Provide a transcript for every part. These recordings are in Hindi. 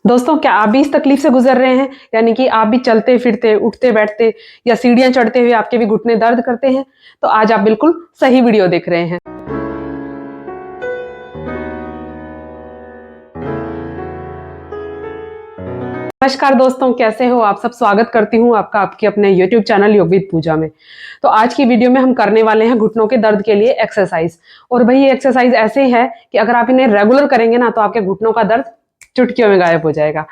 दोस्तों, क्या आप भी इस तकलीफ से गुजर रहे हैं? यानी कि आप भी चलते फिरते, उठते बैठते या सीढ़ियां चढ़ते हुए आपके भी घुटने दर्द करते हैं? तो आज आप बिल्कुल सही वीडियो देख रहे हैं। नमस्कार दोस्तों, कैसे हो आप सब? स्वागत करती हूँ आपका आपके अपने YouTube चैनल योग विद पूजा में। तो आज की वीडियो में हम करने वाले हैं घुटनों के दर्द के लिए एक्सरसाइज। और भाई ये एक्सरसाइज ऐसे है कि अगर आप इन्हें रेगुलर करेंगे ना तो आपके घुटनों का दर्द चुटकियों में गायब हो जाएगा।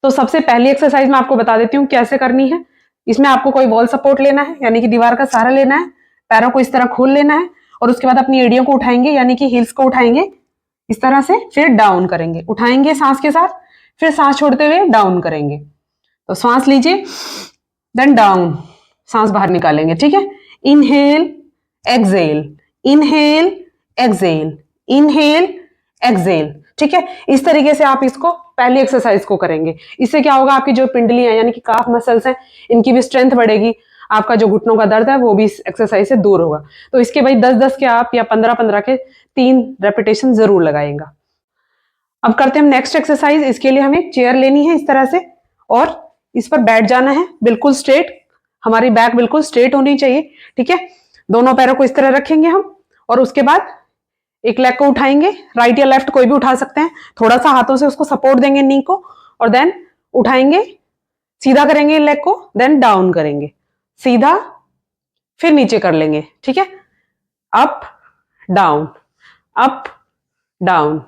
तो सबसे पहली एक्सरसाइज मैं आपको बता देती हूँ कैसे करनी है। इसमें आपको कोई वॉल सपोर्ट लेना है, यानी कि दीवार का सहारा लेना है, पैरों को इस तरह खोल लेना है और उसके बाद अपनी एड़ियों को उठाएंगे, यानी कि हील्स को उठाएंगे इस तरह से, फिर डाउन करेंगे, उठाएंगे सांस के साथ, फिर सांस छोड़ते हुए डाउन करेंगे। तो सांस लीजिए, देन डाउन, सांस बाहर निकालेंगे। ठीक है, inhale exhale, inhale exhale, inhale exhale. ठीक है, इस तरीके से आप इसको पहली एक्सरसाइज को करेंगे। इससे क्या होगा, आपकी जो पिंडलियां यानी कि काफ मसल्स हैं, इनकी भी स्ट्रेंथ बढ़ेगी, आपका जो घुटनों का दर्द है वो भी इस एक्सरसाइज से दूर होगा। तो इसके भाई 10-10 के आप या 15-15 के 3 रेपिटेशन जरूर लगाएगा। अब करते हैं हम नेक्स्ट एक्सरसाइज। इसके लिए हमें चेयर लेनी है इस तरह से और इस पर बैठ जाना है, बिल्कुल स्ट्रेट। हमारी बैक बिल्कुल स्ट्रेट होनी चाहिए। ठीक है, दोनों पैरों को इस तरह रखेंगे हम और उसके बाद एक लेग को उठाएंगे, राइट या लेफ्ट कोई भी उठा सकते हैं। थोड़ा सा हाथों से उसको सपोर्ट देंगे नी को और देन उठाएंगे, सीधा करेंगे लेग को, देन डाउन करेंगे, सीधा, फिर नीचे कर लेंगे। ठीक है, अप डाउन, अप डाउन,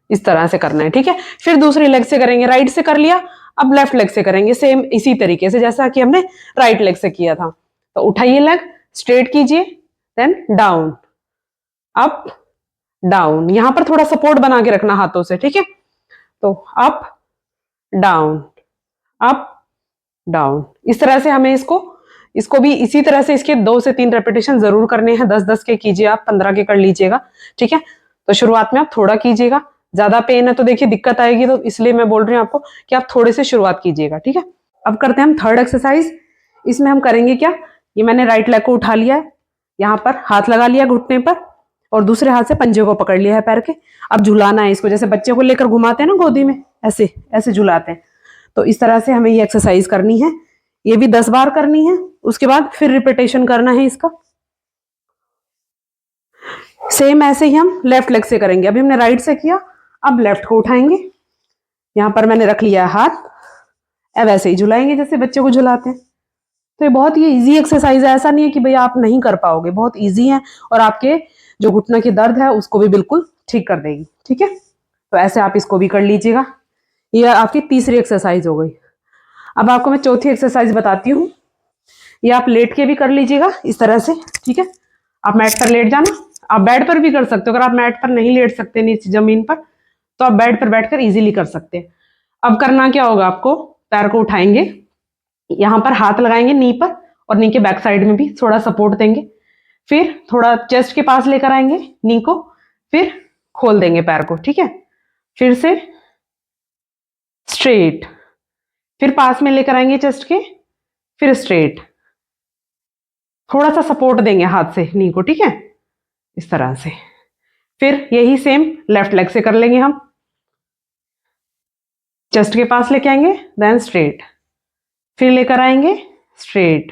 इस तरह से करना है। ठीक है, फिर दूसरी लेग से करेंगे, राइट से कर लिया, अब लेफ्ट लेग से करेंगे सेम इसी तरीके से जैसा कि हमने राइट लेग से किया था। तो उठाइए लेग, स्ट्रेट कीजिए, देन डाउन, अप डाउन। यहां पर थोड़ा सपोर्ट बना के रखना हाथों से। ठीक है, तो अप डाउन, अप डाउन, इस तरह से हमें इसको भी इसी तरह से इसके 2 से 3 रेपिटेशन जरूर करने हैं। 10-10 के कीजिए, आप 15 के कर लीजिएगा। ठीक है, तो शुरुआत में आप थोड़ा कीजिएगा, ज्यादा पेन है तो देखिए दिक्कत आएगी, तो इसलिए मैं बोल रही हूँ आपको कि आप थोड़े से शुरुआत कीजिएगा। ठीक है, अब करते हैं हम थर्ड एक्सरसाइज। इसमें हम करेंगे क्या, ये मैंने राइट लेग को उठा लिया है, यहाँ पर हाथ लगा लिया घुटने पर और दूसरे हाथ से पंजे को पकड़ लिया है पैर के। अब झुलाना है इसको, जैसे बच्चे को लेकर घुमाते हैं ना गोदी में, ऐसे ऐसे झुलाते हैं। तो इस तरह से हमें ये एक्सरसाइज करनी है, ये भी 10 बार करनी है। उसके बाद फिर रिपीटेशन करना है इसका। सेम ऐसे ही हम लेफ्ट लेग से करेंगे। अभी हमने राइट से किया, अब लेफ्ट को उठाएंगे, यहां पर मैंने रख लिया है हाथ, अब ऐसे ही झुलाएंगे जैसे बच्चे को झुलाते हैं। तो ये बहुत ही इजी एक्सरसाइज है, ऐसा नहीं है कि भैया आप नहीं कर पाओगे, बहुत इजी है और आपके जो घुटने की दर्द है उसको भी बिल्कुल ठीक कर देगी। ठीक है, तो ऐसे आप इसको भी कर लीजिएगा। ये आपकी तीसरी एक्सरसाइज हो गई। अब आपको मैं चौथी एक्सरसाइज बताती हूँ, ये आप लेट के भी कर लीजिएगा इस तरह से। ठीक है, आप मैट पर लेट जाना, आप बेड पर भी कर सकते हो। अगर आप मैट पर नहीं लेट सकते नीचे जमीन पर, तो आप बेड पर बैठकर इजीली कर सकते हैं। अब करना क्या होगा, आपको पैर को उठाएंगे, यहां पर हाथ लगाएंगे नी पर और नी के बैक साइड में भी थोड़ा सपोर्ट देंगे, फिर थोड़ा चेस्ट के पास लेकर आएंगे नी को, फिर खोल देंगे पैर को। ठीक है, फिर से स्ट्रेट, फिर पास में लेकर आएंगे चेस्ट के, फिर स्ट्रेट, थोड़ा सा सपोर्ट देंगे हाथ से नी को। ठीक है, इस तरह से। फिर यही सेम लेफ्ट लेग से कर लेंगे हम, चेस्ट के पास लेके आएंगे, देन स्ट्रेट, फिर लेकर आएंगे स्ट्रेट।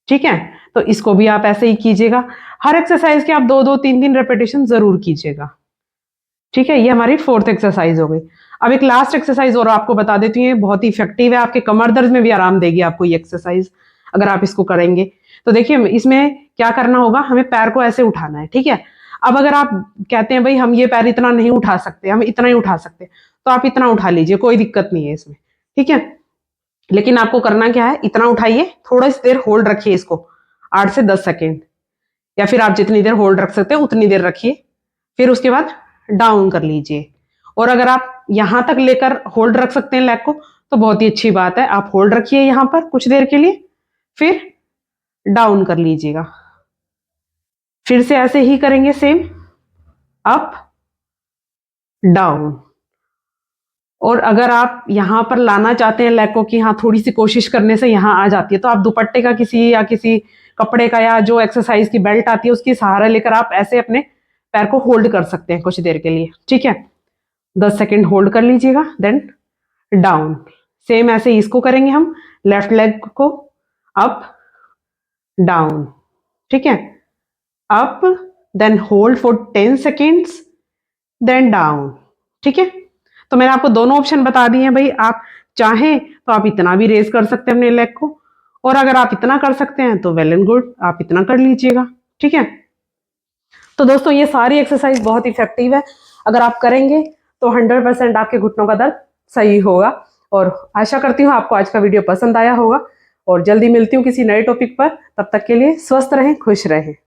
ठीक है, तो इसको भी आप ऐसे ही कीजिएगा। हर एक्सरसाइज के आप 2-2, 3-3 रेपिटेशन जरूर कीजिएगा। ठीक है, ये हमारी फोर्थ एक्सरसाइज हो गई। अब एक लास्ट एक्सरसाइज और आपको बता देती हूँ, ये बहुत ही इफेक्टिव है, आपके कमर दर्द में भी आराम देगी आपको ये एक्सरसाइज अगर आप इसको करेंगे। तो देखिए इसमें क्या करना होगा, हमें पैर को ऐसे उठाना है। ठीक है, अब अगर आप कहते हैं भाई हम ये पैर इतना नहीं उठा सकते, हम इतना ही उठा सकते, तो आप इतना उठा लीजिए, कोई दिक्कत नहीं है इसमें। ठीक है, लेकिन आपको करना क्या है, इतना उठाइए, थोड़ा सी देर होल्ड रखिए इसको, 8 से 10 सेकेंड, या फिर आप जितनी देर होल्ड रख सकते हैं उतनी देर रखिए, फिर उसके बाद डाउन कर लीजिए। और अगर आप यहां तक लेकर होल्ड रख सकते हैं लेग को तो बहुत ही अच्छी बात है, आप होल्ड रखिए यहां पर कुछ देर के लिए, फिर डाउन कर लीजिएगा। फिर से ऐसे ही करेंगे सेम, अप डाउन। और अगर आप यहां पर लाना चाहते हैं लेग को कि हाँ थोड़ी सी कोशिश करने से यहां आ जाती है, तो आप दुपट्टे का किसी या किसी कपड़े का या जो एक्सरसाइज की बेल्ट आती है उसकी सहारा लेकर आप ऐसे अपने पैर को होल्ड कर सकते हैं कुछ देर के लिए। ठीक है, 10 सेकेंड होल्ड कर लीजिएगा, देन डाउन। सेम ऐसे ही इसको करेंगे हम, लेफ्ट लेग को अप डाउन, ठीक है, up then hold for 10 seconds then down, ठीक है। तो मैंने आपको दोनों ऑप्शन बता दिए हैं भाई, आप चाहें तो आप इतना भी रेज कर सकते हैं अपने लेग को, और अगर आप इतना कर सकते हैं तो वेल एंड गुड, आप इतना कर लीजिएगा, ठीक है। तो दोस्तों ये सारी एक्सरसाइज बहुत इफेक्टिव है, अगर आप करेंगे तो 100% आपके घुटनों का दर्द सही होगा। और आशा करती हूँ आपको आज का वीडियो पसंद आया होगा, और जल्दी मिलती हूँ किसी नए टॉपिक पर। तब तक के लिए स्वस्थ रहें, खुश रहें।